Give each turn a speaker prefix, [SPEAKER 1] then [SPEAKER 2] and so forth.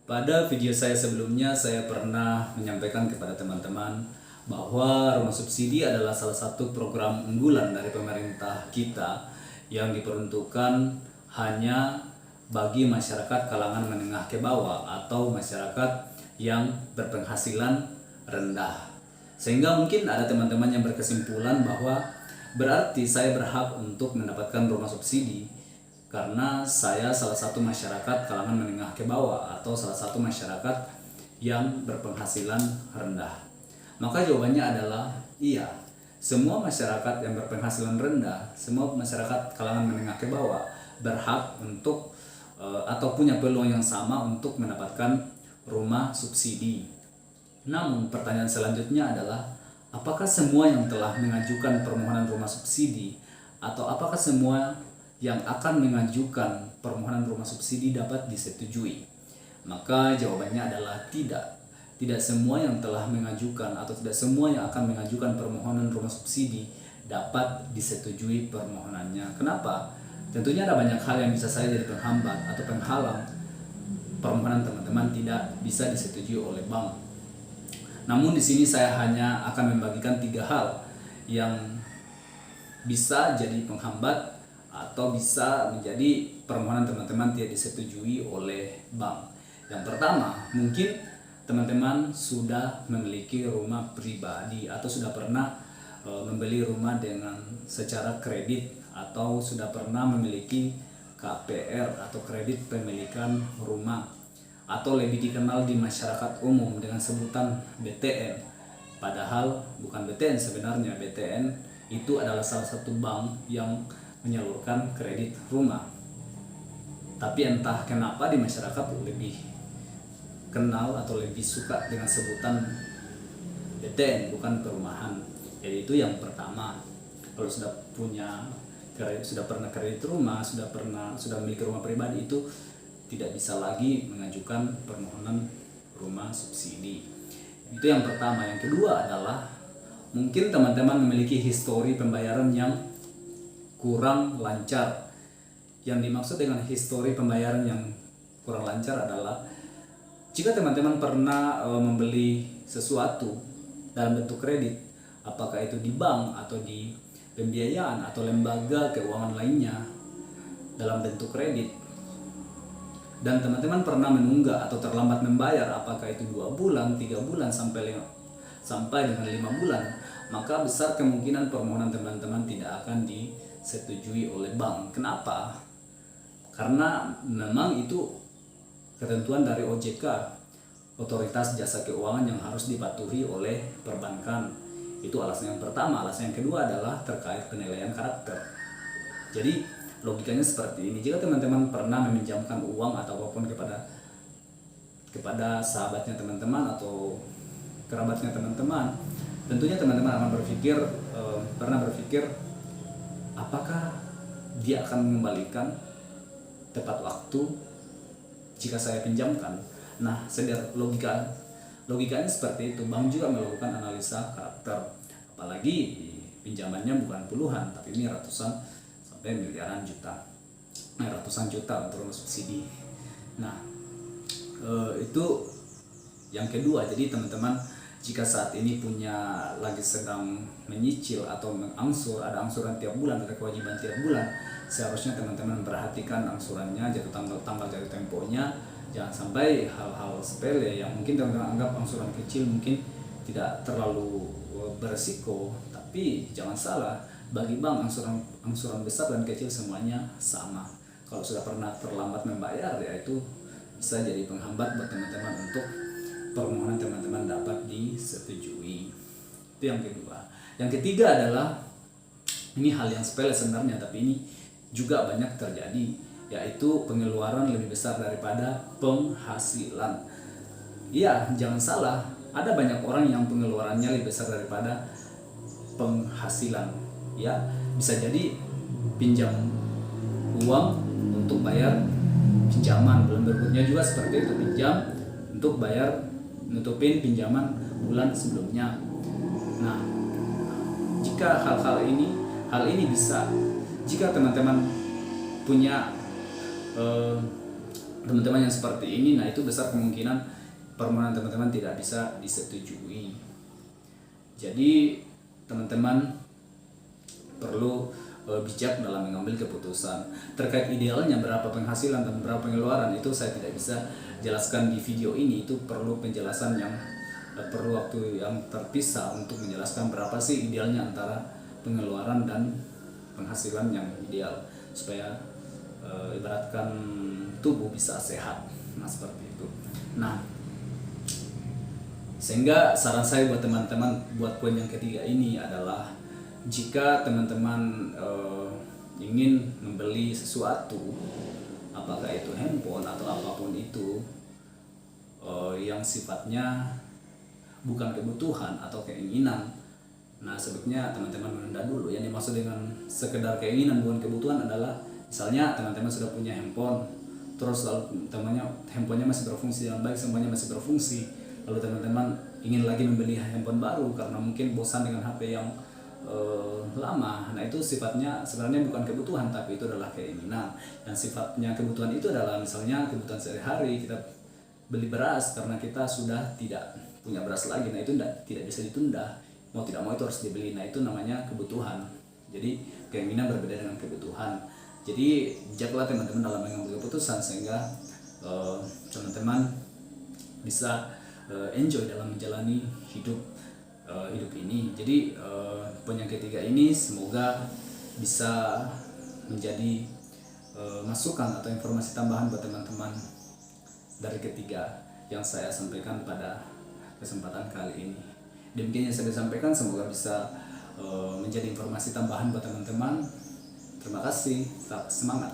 [SPEAKER 1] Pada video saya sebelumnya, saya pernah menyampaikan kepada teman-teman bahwa rumah subsidi adalah salah satu program unggulan dari pemerintah kita yang diperuntukkan hanya bagi masyarakat kalangan menengah ke bawah atau masyarakat yang berpenghasilan rendah. Sehingga mungkin ada teman-teman yang berkesimpulan bahwa berarti saya berhak untuk mendapatkan rumah subsidi karena saya salah satu masyarakat kalangan menengah ke bawah atau salah satu masyarakat yang berpenghasilan rendah. Maka jawabannya adalah iya. Semua masyarakat yang berpenghasilan rendah, semua masyarakat kalangan menengah ke bawah berhak untuk atau punya peluang yang sama untuk mendapatkan rumah subsidi. Namun pertanyaan selanjutnya adalah apakah semua yang telah mengajukan permohonan rumah subsidi atau apakah semua yang akan mengajukan permohonan rumah subsidi dapat disetujui? Maka jawabannya adalah tidak. Tidak semua yang telah mengajukan atau tidak semua yang akan mengajukan permohonan rumah subsidi dapat disetujui permohonannya. Kenapa? Tentunya ada banyak hal yang bisa saja jadi penghambat atau penghalang permohonan teman-teman tidak bisa disetujui oleh bank. Namun di sini saya hanya akan membagikan 3 hal yang bisa jadi penghambat atau bisa menjadi permohonan teman-teman tidak disetujui oleh bank. Yang pertama, mungkin teman-teman sudah memiliki rumah pribadi atau sudah pernah membeli rumah dengan secara kredit atau sudah pernah memiliki KPR atau kredit pemilikan rumah atau lebih dikenal di masyarakat umum dengan sebutan BTN. Padahal bukan BTN sebenarnya. BTN itu adalah salah satu bank yang menyalurkan kredit rumah. Tapi entah kenapa di masyarakat lebih kenal atau lebih suka dengan sebutan BTN bukan perumahan. Jadi itu yang pertama. Kalau sudah punya sudah pernah kredit rumah, sudah memiliki rumah pribadi, itu tidak bisa lagi mengajukan permohonan rumah subsidi. Itu yang pertama. Yang kedua adalah mungkin teman-teman memiliki histori pembayaran yang kurang lancar. Yang dimaksud dengan histori pembayaran yang kurang lancar adalah jika teman-teman pernah membeli sesuatu dalam bentuk kredit, apakah itu di bank atau di pembiayaan atau lembaga keuangan lainnya dalam bentuk kredit, dan teman-teman pernah menunggak atau terlambat membayar, apakah itu 2 bulan, 3 bulan, sampai dengan 5 bulan, maka besar kemungkinan permohonan teman-teman tidak akan disetujui oleh bank. Kenapa? Karena memang itu ketentuan dari OJK, Otoritas Jasa Keuangan, yang harus dipatuhi oleh perbankan. Itu alasan yang pertama. Alasan yang kedua adalah terkait penilaian karakter. Jadi logikanya seperti ini. Jika teman-teman pernah meminjamkan uang atau apapun kepada sahabatnya teman-teman atau kerabatnya teman-teman, tentunya teman-teman akan pernah berpikir apakah dia akan mengembalikan tepat waktu jika saya pinjamkan. Nah, logikanya seperti itu. Bank juga melakukan analisa karakter, apalagi pinjamannya bukan puluhan tapi ini ratusan sampai miliaran juta, ratusan juta untuk rumah subsidi. Nah, itu yang kedua. Jadi teman-teman jika saat ini lagi sedang menyicil atau mengangsur, ada angsuran tiap bulan, ada kewajiban tiap bulan, seharusnya teman-teman perhatikan angsurannya, jatuh tanggal jatuh temponya. Jangan sampai hal-hal sepele yang mungkin teman-teman anggap angsuran kecil mungkin tidak terlalu beresiko, tapi jangan salah, bagi bank angsuran besar dan kecil semuanya sama. Kalau sudah pernah terlambat membayar, ya itu bisa jadi penghambat buat teman-teman untuk permohonan teman-teman dapat disetujui. Itu yang kedua. Yang ketiga adalah, ini hal yang sepele sebenarnya, tapi ini juga banyak terjadi, yaitu pengeluaran lebih besar daripada penghasilan. Iya, jangan salah, ada banyak orang yang pengeluarannya lebih besar daripada penghasilan. Ya, bisa jadi pinjam uang untuk bayar pinjaman, bulan berikutnya juga seperti itu, pinjam untuk bayar nutupin pinjaman bulan sebelumnya. Nah, jika hal ini bisa, jika teman-teman punya teman-teman yang seperti ini, nah itu besar kemungkinan permohonan teman-teman tidak bisa disetujui. Jadi teman-teman perlu bijak dalam mengambil keputusan. Terkait idealnya berapa penghasilan dan berapa pengeluaran, itu saya tidak bisa jelaskan di video ini. Itu perlu penjelasan yang perlu waktu yang terpisah untuk menjelaskan berapa sih idealnya antara pengeluaran dan penghasilan yang ideal, supaya ibaratkan tubuh bisa sehat. Nah seperti itu. Nah, sehingga saran saya buat teman-teman, buat poin yang ketiga ini adalah, jika teman-teman ingin membeli sesuatu, apakah itu handphone atau apapun itu, yang sifatnya bukan kebutuhan atau keinginan, nah sebaiknya teman-teman menunda dulu. Yang dimaksud dengan sekedar keinginan bukan kebutuhan adalah, misalnya teman-teman sudah punya handphone, terus lalu temannya handphonenya masih berfungsi dengan baik, semuanya masih berfungsi, lalu teman-teman ingin lagi membeli handphone baru karena mungkin bosan dengan HP yang lama. Nah itu sifatnya sebenarnya bukan kebutuhan, tapi itu adalah keinginan. Yang sifatnya kebutuhan itu adalah misalnya kebutuhan sehari-hari, kita beli beras karena kita sudah tidak punya beras lagi, nah itu tidak bisa ditunda, mau tidak mau itu harus dibeli. Nah itu namanya kebutuhan. Jadi keinginan berbeda dengan kebutuhan. Jadi bijaklah teman-teman dalam mengambil keputusan, sehingga teman-teman bisa enjoy dalam menjalani hidup ini. Jadi poin yang ketiga ini semoga bisa menjadi masukan atau informasi tambahan buat teman-teman dari ketiga yang saya sampaikan pada kesempatan kali ini. Demikian yang saya sampaikan, semoga bisa menjadi informasi tambahan buat teman-teman. Terima kasih, tetap semangat.